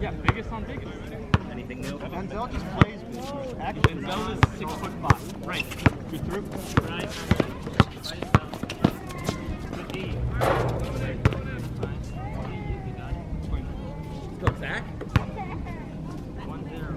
Yeah, biggest on biggest. Anything new? Denzel just plays big. Denzel is 6'5". Right. You're through? Right. Go, Zach. 1-0. I'm there.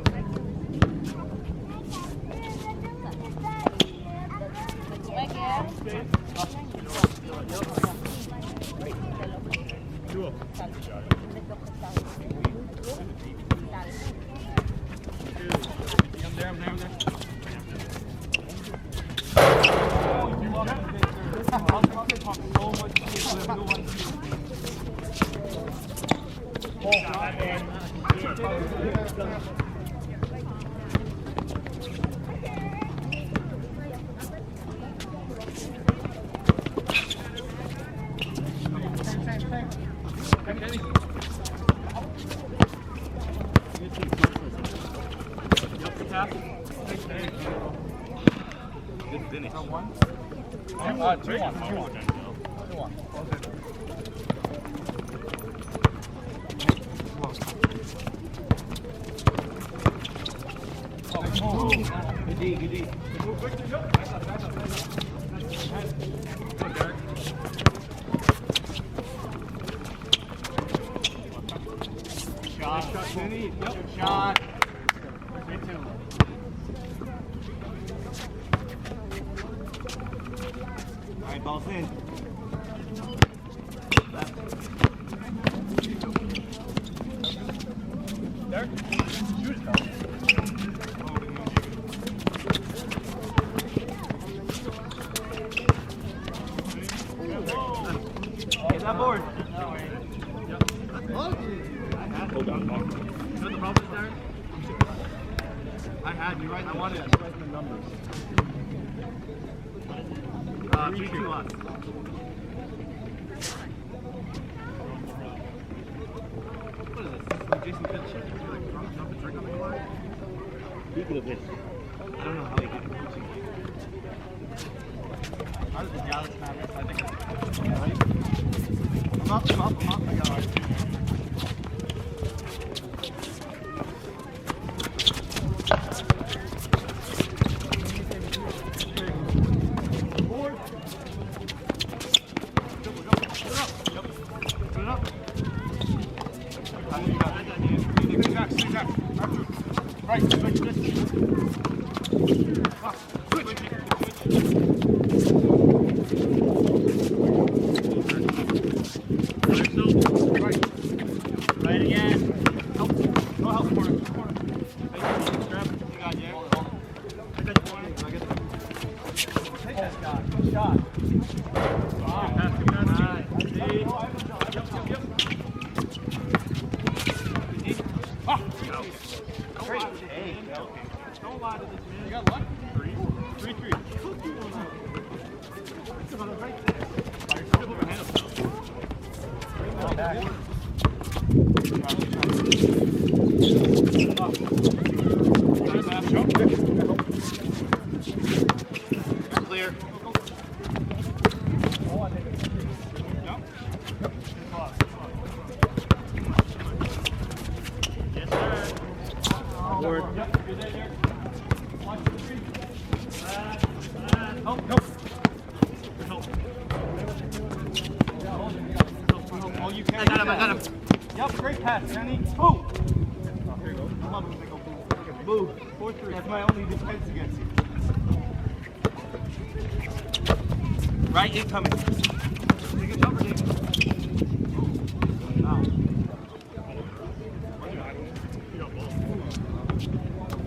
Good finish. 2-1. Good D. Shot. Shot. All right, ball's in. Derek, shoot it though. Get that board. Hold on. You know the problem is, Derek? I had you right. I wanted to spread the numbers. 3-2 us. What is this? Jason Pitt shit? Like drop a trick on the line? He could have hit. I don't know how he got it. How did the Dallas Mavericks? I think. Right? I'm up. I got it. Right, switch this. Switch. Right again. Help. Go help corner. Grab. You got it. I got the corner. Take that shot. Good shot. Don't lie to this man. You got luck? 3-3. It's about right there. Clear. Yes, sir. Board. Help. All you can. I got him. Yep, great pass, Kenny. Boom. Oh, here you go. I love it when they go boom. Boom. 4-3. That's my only defense against you. Right, incoming. Take a jumper, Dave. Wow.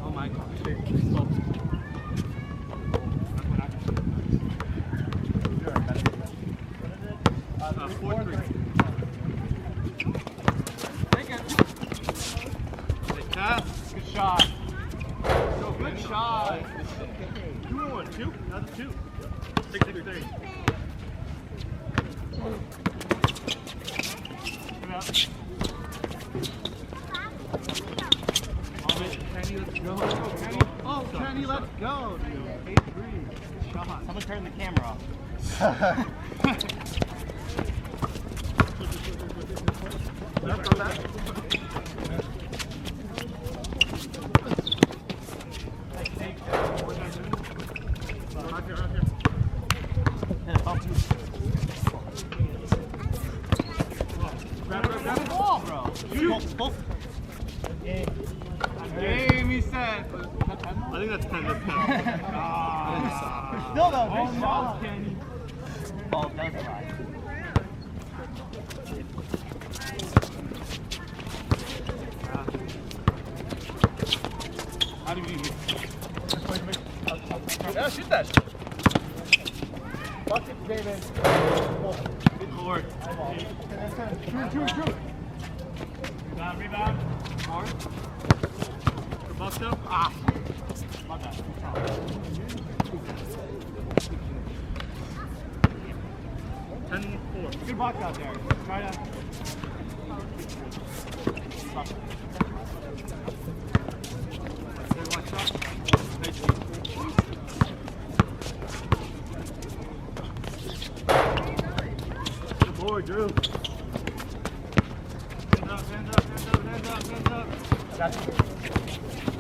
Oh my God. 4-3. Take it. Nice pass. Good shot. So good shot. 2-1. Another 2. 6-3. Kenny, let's go. Oh, Kenny, let's go. 8-3. Shot. Someone turn the camera off. Shoot. Both. Game, he said. I think that's 10. That's 10. Still though, great Oh, shot. Kenny. Oh, that was a lie. How do you do Yeah, shoot that shit. Watch it, David. Good board. True. Rebound. Hard. For Buckso. My bad. 10-4. Good box out there. Try to. Third one shot. Nice. Good board, Drew. Hands up. Got you.